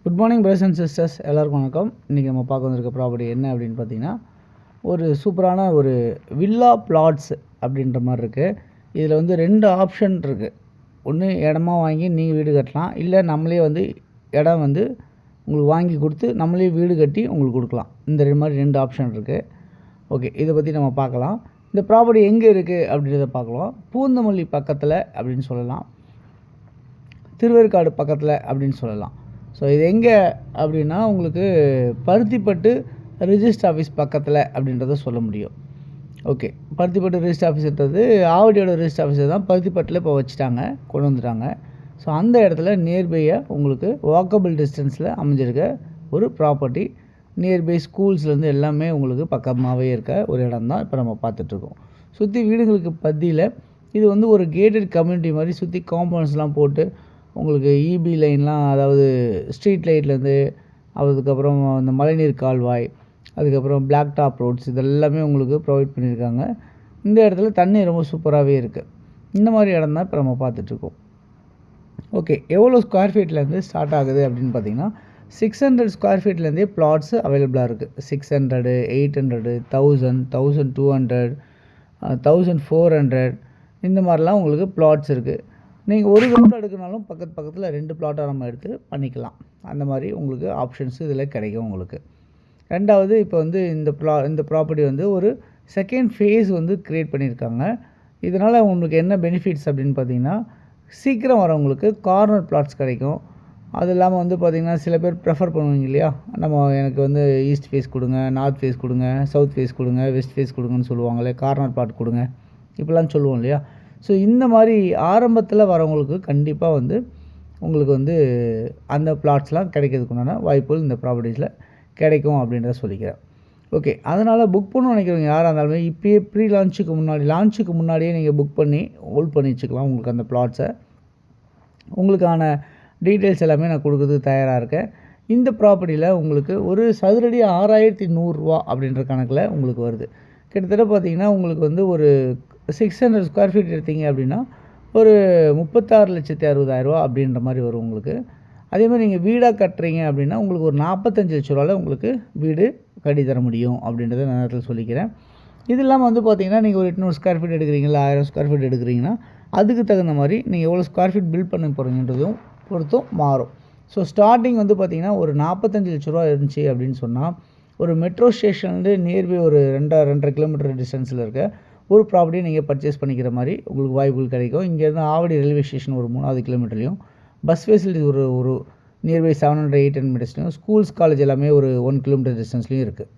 Good morning brothers and sisters, எல்லாருக்கும் வணக்கம். இன்றைக்கி நம்ம பார்க்க வந்திருக்க ப்ராப்பர்ட்டி என்ன அப்படின்னு பார்த்தீங்கன்னா, ஒரு சூப்பரான ஒரு வில்லா பிளாட்ஸ் அப்படின்ற மாதிரி இருக்குது. இதில் வந்து 2 ஆப்ஷன் இருக்குது. ஒன்று இடமா வாங்கி நீங்கள் வீடு கட்டலாம், இல்லை நம்மளே வந்து இடம் வந்து உங்களுக்கு வாங்கி கொடுத்து நம்மளே வீடு கட்டி உங்களுக்கு கொடுக்கலாம். இந்த மாதிரி 2 ஆப்ஷன் இருக்குது. ஓகே, இதை பற்றி நம்ம பார்க்கலாம். இந்த ப்ராப்பர்ட்டி எங்கே இருக்குது அப்படின்றத பார்க்கலாம். பூந்தமல்லி பக்கத்தில் அப்படின்னு சொல்லலாம், திருவேற்காடு பக்கத்தில் அப்படின்னு சொல்லலாம். ஸோ இது எங்கே அப்படின்னா உங்களுக்கு பருத்திப்பட்டு ரிஜிஸ்டர் ஆஃபீஸ் பக்கத்தில் அப்படின்றத சொல்ல முடியும். ஓகே, பருத்திப்பட்டு ரிஜிஸ்டர் ஆஃபீஸ்ன்றது ஆவடியோட ரிஜிஸ்டர் ஆஃபீஸை தான் பருத்திப்பட்டில் இப்போ வச்சுட்டாங்க, கொண்டு வந்துட்டாங்க. ஸோ அந்த இடத்துல நியர்பையாக உங்களுக்கு வாக்கபிள் டிஸ்டன்ஸில் அமைஞ்சிருக்க ஒரு ப்ராப்பர்ட்டி, நியர்பை ஸ்கூல்ஸ்லேருந்து எல்லாமே உங்களுக்கு பக்கமாகவே இருக்க ஒரு இடம் தான் இப்போ நம்ம பார்த்துட்ருக்கோம். சுற்றி வீடுங்களுக்கு பற்றியில் இது வந்து ஒரு கேட்டட் கம்யூனிட்டி மாதிரி சுற்றி காம்பவுண்ட்ஸ்லாம் போட்டு உங்களுக்கு இபி லைன்லாம், அதாவது ஸ்ட்ரீட் லைட்லேருந்து அதுக்கப்புறம் இந்த மழைநீர் கால்வாய், அதுக்கப்புறம் பிளாக் டாப் ரோட்ஸ், இதெல்லாமே உங்களுக்கு ப்ரொவைட் பண்ணியிருக்காங்க. இந்த இடத்துல தண்ணி ரொம்ப சூப்பராகவே இருக்குது. இந்த மாதிரி இடம் தான் இப்போ நம்ம பார்த்துட்ருக்கோம். ஓகே, எவ்வளோ ஸ்கொயர் ஃபீட்லேருந்து ஸ்டார்ட் ஆகுது அப்படின்னு பார்த்தீங்கன்னா 600 ஸ்கொயர் ஃபீட்லேருந்தே பிளாட்ஸ் அவைலபிளாக இருக்குது. 600, 800, 1000, 1200, 1400 இந்த மாதிரிலாம் உங்களுக்கு பிளாட்ஸ் இருக்குது. நீங்கள் ஒரு கிலோமீட்டர் எடுக்கனாலும் பக்கத்தில் 2 பிளாட்டாக நம்ம எடுத்து பண்ணிக்கலாம். அந்த மாதிரி உங்களுக்கு ஆப்ஷன்ஸ் இதில் கிடைக்கும் உங்களுக்கு. ரெண்டாவது, இப்போ வந்து இந்த ப்ராப்பர்ட்டி வந்து ஒரு செகண்ட் ஃபேஸ் வந்து க்ரியேட் பண்ணியிருக்காங்க. இதனால் உங்களுக்கு என்ன பெனிஃபிட்ஸ் அப்படின்னு பார்த்தீங்கன்னா, சீக்கிரம் வரவங்களுக்கு கார்னர் பிளாட்ஸ் கிடைக்கும். அது இல்லாமல் வந்து பார்த்திங்கன்னா, சில பேர் ப்ரெஃபர் பண்ணுவீங்க இல்லையா, எனக்கு வந்து ஈஸ்ட் ஃபேஸ் கொடுங்க, நார்த் ஃபேஸ் கொடுங்க, சவுத் ஃபேஸ் கொடுங்க, வெஸ்ட் ஃபேஸ் கொடுங்கன்னு சொல்லுவாங்களே, கார்னர் பிளாட் கொடுங்க இப்படிலாம் சொல்லுவோம் இல்லையா. ஸோ இந்த மாதிரி ஆரம்பத்தில் வரவங்களுக்கு கண்டிப்பாக வந்து உங்களுக்கு வந்து அந்த பிளாட்ஸ்லாம் கிடைக்கிறதுக்குண்டான வாய்ப்புகள் இந்த ப்ராப்பர்ட்டிஸில் கிடைக்கும் அப்படின்றத சொல்லிக்கிறேன். ஓகே, அதனால் புக் பண்ணணும்னு நினைக்கிறவங்க யாராக இருந்தாலுமே இப்போயே லான்ச்சுக்கு முன்னாடியே நீங்கள் புக் பண்ணி ஹோல்ட் பண்ணி வச்சுக்கலாம் உங்களுக்கு அந்த பிளாட்ஸை. உங்களுக்கான டீட்டெயில்ஸ் எல்லாமே நான் கொடுக்குறதுக்கு தயாராக இருக்கேன். இந்த ப்ராப்பர்ட்டியில் உங்களுக்கு ஒரு சதுரடி 6100 அப்படின்ற கணக்கில் உங்களுக்கு வருது. கிட்டத்தட்ட பார்த்திங்கன்னா உங்களுக்கு வந்து ஒரு 600 ஸ்கொயர் ஃபீட் எடுத்தீங்க அப்படின்னா ஒரு 36,60,000 அப்படின்ற மாதிரி வரும் உங்களுக்கு. அதேமாதிரி நீங்கள் வீடாக கட்டுறீங்க அப்படின்னா உங்களுக்கு ஒரு 45 லட்ச ரூபாவில் உங்களுக்கு வீடு கட்டி தர முடியும் அப்படின்றத நான் நேரத்தில் சொல்லிக்கிறேன். இது இல்லாமல் வந்து பார்த்திங்கன்னா நீங்கள் ஒரு 800 ஸ்கொயர் ஃபீட் எடுக்கிறீங்களா, 1000 ஸ்கொயர் ஃபீட் எடுக்கிறீங்கன்னா அதுக்கு தகுந்த மாதிரி நீங்கள் எவ்வளோ ஸ்கொயர் ஃபீட் பில்ட் பண்ண போகிறீங்கன்றதும் பொறுத்தும் மாறும். ஸோ ஸ்டார்டிங் வந்து பார்த்திங்கன்னா ஒரு 45 லட்ச ரூபா இருந்துச்சு அப்படின்னு சொன்னால் ஒரு மெட்ரோ ஸ்டேஷன்லேருந்து நியர்பை ஒரு 2.5 கிலோமீட்டர் டிஸ்டன்ஸில் இருக்க ஒரு ப்ராப்பர்ட்டியை நீங்கள் பர்ச்சேஸ் பண்ணிக்கிற மாதிரி உங்களுக்கு வாய்ப்புகள் கிடைக்கும். இங்கேருந்து ஆவடி ரயில்வே ஸ்டேஷன் ஒரு 3வது கிலோமீட்டர்லையும், பஸ் ஃபெசிலிட்டி ஒரு நியர்பை 700-800 மீட்டர்ஸ்லையும், ஸ்கூல்ஸ் காலேஜ் எல்லாமே ஒரு 1 கிலோமீட்டர் டிஸ்டன்ஸ்லையும் இருக்குது.